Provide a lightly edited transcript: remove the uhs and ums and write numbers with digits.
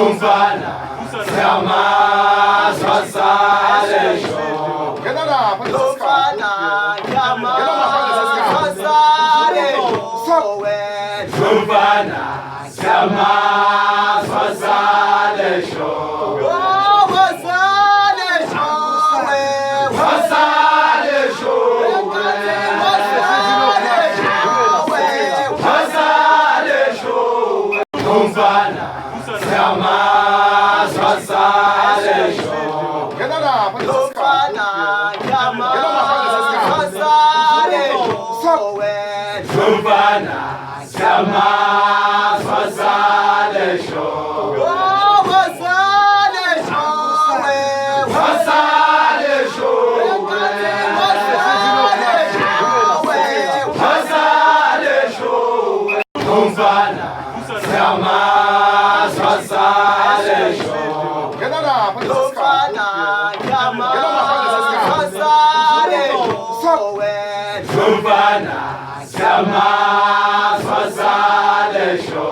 Umfana Yama Swasalesho Umfana Yama Swasalesho Umfana Yama Swasalesho Umfana Yama Swasalesho Umfana Yama Swasalesho Umfana Yama Swasalesho Umfana Yama Swasalesho Umfana Yama Swasalesho Umfana Yama Swasalesho